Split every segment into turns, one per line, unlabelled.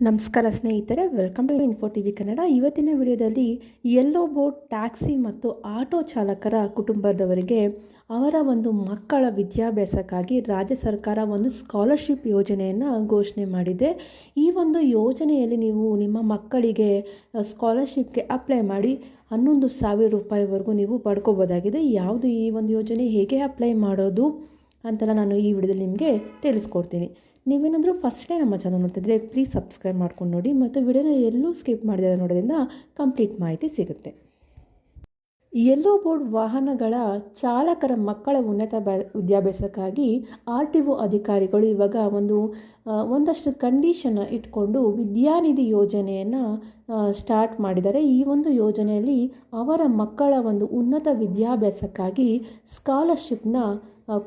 ನಮಸ್ಕಾರ ಸ್ನೇಹಿತರೆ, welcome to info TV Kannada. ಇವತ್ತಿನ ವಿಡಿಯೋದಲ್ಲಿ ಯೆಲ್ಲೋ ಬೋಟ್ ಟ್ಯಾಕ್ಸಿ ಮತ್ತು ಆಟೋ ಚಾಲಕರ ಕುಟುಂಬದವರಿಗೆ ಅವರ ಒಂದು ಮಕ್ಕಳ ವಿದ್ಯಾಭ್ಯಾಸಕ್ಕಾಗಿ ರಾಜ್ಯ ಸರ್ಕಾರ ಒಂದು ಸ್ಕಾಲರ್ಶಿಪ್ ಯೋಜನೆಯನ್ನು ಘೋಷಣೆ ಮಾಡಿದೆ. ಈ ಒಂದು ಯೋಜನೆಯಲ್ಲಿ ನೀವು ನಿಮ್ಮ ಮಕ್ಕಳಿಗೆ ಸ್ಕಾಲರ್ಶಿಪ್ಗೆ ಅಪ್ಲೈ ಮಾಡಿ 11,000 ರೂಪಾಯಿವರೆಗೂ ನೀವು ಪಡ್ಕೋಬೋದಾಗಿದೆ. ಯಾವುದು ಈ ಒಂದು ಯೋಜನೆ, ಹೇಗೆ ಅಪ್ಲೈ ಮಾಡೋದು ಅಂತೆಲ್ಲ ನಾನು ಈ ವಿಡಿಯೋದಲ್ಲಿ ನಿಮಗೆ ತಿಳಿಸ್ಕೊಡ್ತೀನಿ. ನೀವೇನಾದರೂ ಫಸ್ಟ್ ಟೈಮ್ ನಮ್ಮ ಚಾನಲ್ ನೋಡ್ತಿದ್ರೆ ಪ್ಲೀಸ್ ಸಬ್ಸ್ಕ್ರೈಬ್ ಮಾಡ್ಕೊಂಡು ನೋಡಿ, ಮತ್ತು ವಿಡಿಯೋನ ಎಲ್ಲೂ ಸ್ಕಿಪ್ ಮಾಡಿದರೆ ನೋಡೋದ್ರಿಂದ ಕಂಪ್ಲೀಟ್ ಮಾಹಿತಿ ಸಿಗುತ್ತೆ. ಯೆಲ್ಲೋ ಬೋರ್ಡ್ ವಾಹನಗಳ ಚಾಲಕರ ಮಕ್ಕಳ ಉನ್ನತ ವಿದ್ಯಾಭ್ಯಾಸಕ್ಕಾಗಿ RTO ಅಧಿಕಾರಿಗಳು ಇವಾಗ ಒಂದಷ್ಟು ಕಂಡೀಷನ್ ಇಟ್ಕೊಂಡು ವಿದ್ಯಾನಿಧಿ ಯೋಜನೆಯನ್ನು ಸ್ಟಾರ್ಟ್ ಮಾಡಿದ್ದಾರೆ. ಈ ಒಂದು ಯೋಜನೆಯಲ್ಲಿ ಅವರ ಮಕ್ಕಳ ಒಂದು ಉನ್ನತ ವಿದ್ಯಾಭ್ಯಾಸಕ್ಕಾಗಿ ಸ್ಕಾಲರ್ಶಿಪ್ನ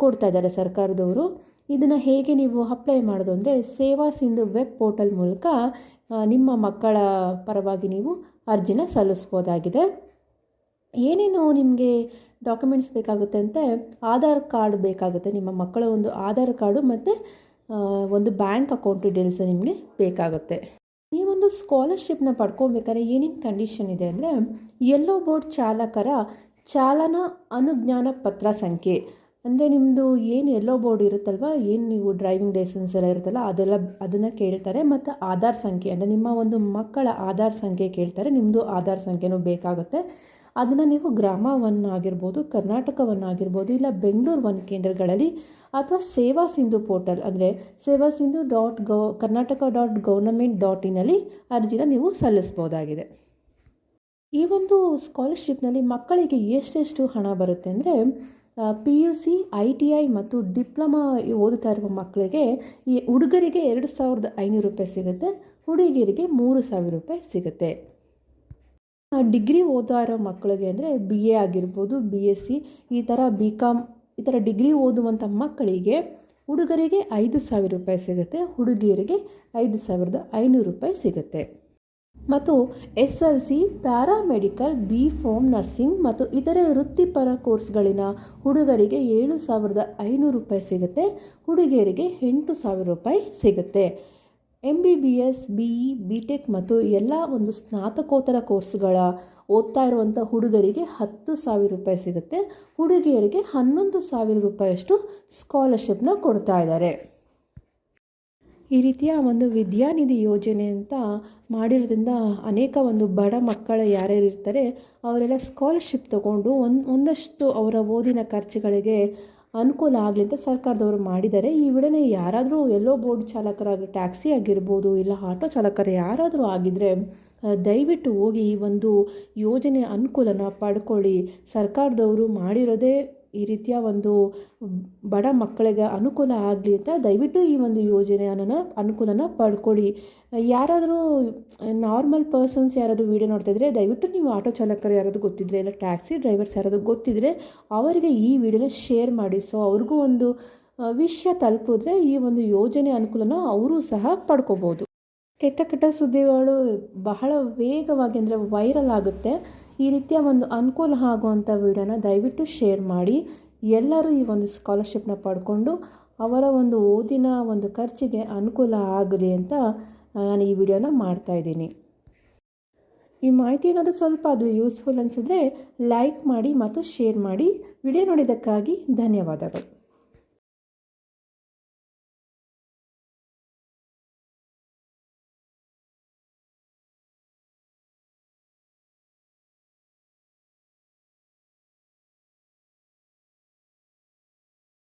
ಕೊಡ್ತಾ ಇದ್ದಾರೆ ಸರ್ಕಾರದವರು. ಇದನ್ನು ಹೇಗೆ ನೀವು ಅಪ್ಲೈ ಮಾಡೋದು ಅಂದರೆ, ಸೇವಾ ಸಿಂಧು ವೆಬ್ ಪೋರ್ಟಲ್ ಮೂಲಕ ನಿಮ್ಮ ಮಕ್ಕಳ ಪರವಾಗಿ ನೀವು ಅರ್ಜಿನ ಸಲ್ಲಿಸ್ಬೋದಾಗಿದೆ. ಏನೇನು ನಿಮಗೆ ಡಾಕ್ಯುಮೆಂಟ್ಸ್ ಬೇಕಾಗುತ್ತೆ ಅಂತ, ಆಧಾರ್ ಕಾರ್ಡ್ ಬೇಕಾಗುತ್ತೆ, ನಿಮ್ಮ ಮಕ್ಕಳ ಒಂದು ಆಧಾರ್ ಕಾರ್ಡು ಮತ್ತು ಒಂದು ಬ್ಯಾಂಕ್ ಅಕೌಂಟ್ ಡೀಟೇಲ್ಸ್ ನಿಮಗೆ ಬೇಕಾಗುತ್ತೆ. ಈ ಒಂದು ಸ್ಕಾಲರ್ಶಿಪ್ನ ಪಡ್ಕೊಬೇಕಾದ್ರೆ ಏನೇನು ಕಂಡೀಷನ್ ಇದೆ ಅಂದರೆ, ಯೆಲ್ಲೋ ಬೋರ್ಡ್ ಚಾಲಕರ ಚಾಲನಾ ಅನುಜ್ಞಾನ ಪತ್ರ ಸಂಖ್ಯೆ ಅಂದರೆ ನಿಮ್ಮದು ಏನು ಯೆಲ್ಲೋ ಬೋರ್ಡ್ ಇರುತ್ತಲ್ವ, ಏನು ನೀವು ಡ್ರೈವಿಂಗ್ ಲೈಸೆನ್ಸ್ ಎಲ್ಲ ಇರುತ್ತಲ್ಲ ಅದನ್ನು ಕೇಳ್ತಾರೆ. ಮತ್ತು ಆಧಾರ್ ಸಂಖ್ಯೆ ಅಂದರೆ ನಿಮ್ಮ ಒಂದು ಮಕ್ಕಳ ಆಧಾರ್ ಸಂಖ್ಯೆ ಕೇಳ್ತಾರೆ. ನಿಮ್ಮದು ಆಧಾರ್ ಸಂಖ್ಯೆನೂ ಬೇಕಾಗುತ್ತೆ. ಅದನ್ನು ನೀವು ಗ್ರಾಮ 1 ಆಗಿರ್ಬೋದು, ಕರ್ನಾಟಕ 1 ಆಗಿರ್ಬೋದು, ಇಲ್ಲ ಬೆಂಗಳೂರು 1 ಕೇಂದ್ರಗಳಲ್ಲಿ ಅಥವಾ ಸೇವಾ ಸಿಂಧು ಪೋರ್ಟಲ್ ಅಂದರೆ ಸೇವಾ ಸಿಂಧು .karnataka.government.in ಅರ್ಜಿನ ನೀವು ಸಲ್ಲಿಸ್ಬೋದಾಗಿದೆ. ಈ ಒಂದು ಸ್ಕಾಲರ್ಶಿಪ್ನಲ್ಲಿ ಮಕ್ಕಳಿಗೆ ಎಷ್ಟೆಷ್ಟು ಹಣ ಬರುತ್ತೆ ಅಂದರೆ, PUC, ITI ಮತ್ತು ಡಿಪ್ಲೊಮಾ ಓದುತ್ತಾ ಇರುವ ಮಕ್ಕಳಿಗೆ ಈ ಹುಡುಗರಿಗೆ 2,500 ರೂಪಾಯಿ ಸಿಗುತ್ತೆ, ಹುಡುಗಿಯರಿಗೆ 3,000 ರೂಪಾಯಿ ಸಿಗುತ್ತೆ. ಡಿಗ್ರಿ ಓದೋ ಇರೋ ಮಕ್ಕಳಿಗೆ ಅಂದರೆ BA ಆಗಿರ್ಬೋದು, BSc ಈ ಥರ BCom ಈ ಥರ ಡಿಗ್ರಿ ಓದುವಂಥ ಮಕ್ಕಳಿಗೆ ಹುಡುಗರಿಗೆ 5,000 ರೂಪಾಯಿ ಸಿಗುತ್ತೆ, ಹುಡುಗಿಯರಿಗೆ 5,500 ರೂಪಾಯಿ ಸಿಗುತ್ತೆ. ಮತ್ತು SLC, ಪ್ಯಾರಾಮೆಡಿಕಲ್, B.Pharm, ನರ್ಸಿಂಗ್ ಮತ್ತು ಇತರೆ ವೃತ್ತಿಪರ ಕೋರ್ಸ್ಗಳಿನ ಹುಡುಗರಿಗೆ 7,500 ರೂಪಾಯಿ ಸಿಗುತ್ತೆ, ಹುಡುಗಿಯರಿಗೆ 8,000 ರೂಪಾಯಿ ಸಿಗುತ್ತೆ. MBBS, BE, B.Tech ಮತ್ತು ಎಲ್ಲ ಒಂದು ಸ್ನಾತಕೋತ್ತರ ಕೋರ್ಸ್ಗಳ ಓದ್ತಾ ಇರುವಂಥ ಹುಡುಗರಿಗೆ 10,000 ರೂಪಾಯಿ ಸಿಗುತ್ತೆ, ಹುಡುಗಿಯರಿಗೆ 11,000 ರೂಪಾಯಿಯಷ್ಟು ಸ್ಕಾಲರ್ಶಿಪ್ನ ಕೊಡ್ತಾ ಇದ್ದಾರೆ. ಈ ರೀತಿಯ ಒಂದು ವಿದ್ಯಾನಿಧಿ ಯೋಜನೆ ಅಂತ ಮಾಡಿರೋದ್ರಿಂದ ಅನೇಕ ಒಂದು ಬಡ ಮಕ್ಕಳು ಯಾರ್ಯಾರು ಇರ್ತಾರೆ ಅವರೆಲ್ಲ ಸ್ಕಾಲರ್ಶಿಪ್ ತೊಗೊಂಡು ಒಂದಷ್ಟು ಅವರ ಓದಿನ ಖರ್ಚುಗಳಿಗೆ ಅನುಕೂಲ ಆಗಲಿ ಅಂತ ಸರ್ಕಾರದವರು ಮಾಡಿದ್ದಾರೆ. ಈ ವಿಡಿಯೋನ ಯಾರಾದರೂ ಯೆಲ್ಲೋ ಬೋರ್ಡ್ ಚಾಲಕರಾಗಿ ಟ್ಯಾಕ್ಸಿ ಆಗಿರ್ಬೋದು, ಇಲ್ಲ ಆಟೋ ಚಾಲಕರು ಯಾರಾದರೂ ಆಗಿದ್ದರೆ ದಯವಿಟ್ಟು ಹೋಗಿ ಈ ಒಂದು ಯೋಜನೆ ಅನುಕೂಲನ ಪಡ್ಕೊಳ್ಳಿ. ಸರ್ಕಾರದವರು ಮಾಡಿರೋದೇ ಈ ರೀತಿಯ ಒಂದು ಬಡ ಮಕ್ಕಳಿಗೆ ಅನುಕೂಲ ಆಗಲಿ ಅಂತ ದಯವಿಟ್ಟು ಈ ಒಂದು ಅನುಕೂಲನ ಪಡ್ಕೊಳ್ಳಿ. ಯಾರಾದರೂ ನಾರ್ಮಲ್ ಪರ್ಸನ್ಸ್ ಯಾರಾದರೂ ವೀಡಿಯೋ ನೋಡ್ತಾಯಿದ್ರೆ ದಯವಿಟ್ಟು ನೀವು ಆಟೋ ಚಾಲಕರು ಯಾರಾದರೂ ಗೊತ್ತಿದ್ದರೆ, ಇಲ್ಲ ಟ್ಯಾಕ್ಸಿ ಡ್ರೈವರ್ಸ್ ಯಾರಾದರೂ ಗೊತ್ತಿದ್ದರೆ ಅವರಿಗೆ ಈ ವಿಡಿಯೋನ ಶೇರ್ ಮಾಡಿ. ಸೊ ಅವ್ರಿಗೂ ಒಂದು ವಿಷಯ ತಲುಪಿದ್ರೆ ಈ ಒಂದು ಯೋಜನೆ ಅನುಕೂಲನ ಅವರು ಸಹ ಪಡ್ಕೋಬೋದು. ಕೆಟ್ಟ ಸುದ್ದಿಗಳು ಬಹಳ ವೇಗವಾಗಿ ಅಂದರೆ ವೈರಲ್ ಆಗುತ್ತೆ. ಈ ರೀತಿಯ ಒಂದು ಅನುಕೂಲ ಆಗುವಂಥ ವಿಡಿಯೋನ ದಯವಿಟ್ಟು ಶೇರ್ ಮಾಡಿ. ಎಲ್ಲರೂ ಈ ಒಂದು ಸ್ಕಾಲರ್ಶಿಪ್ನ ಪಡ್ಕೊಂಡು ಅವರ ಒಂದು ಓದಿನ ಒಂದು ಖರ್ಚಿಗೆ ಅನುಕೂಲ ಆಗಲಿ ಅಂತ ನಾನು ಈ ವಿಡಿಯೋನ ಮಾಡ್ತಾಯಿದ್ದೀನಿ. ಈ ಮಾಹಿತಿ ಏನಾದರೂ ಸ್ವಲ್ಪ ಅದು ಯೂಸ್ಫುಲ್ ಅನಿಸಿದ್ರೆ ಲೈಕ್ ಮಾಡಿ ಮತ್ತು ಶೇರ್ ಮಾಡಿ. ವಿಡಿಯೋ ನೋಡಿದ್ದಕ್ಕಾಗಿ ಧನ್ಯವಾದಗಳು.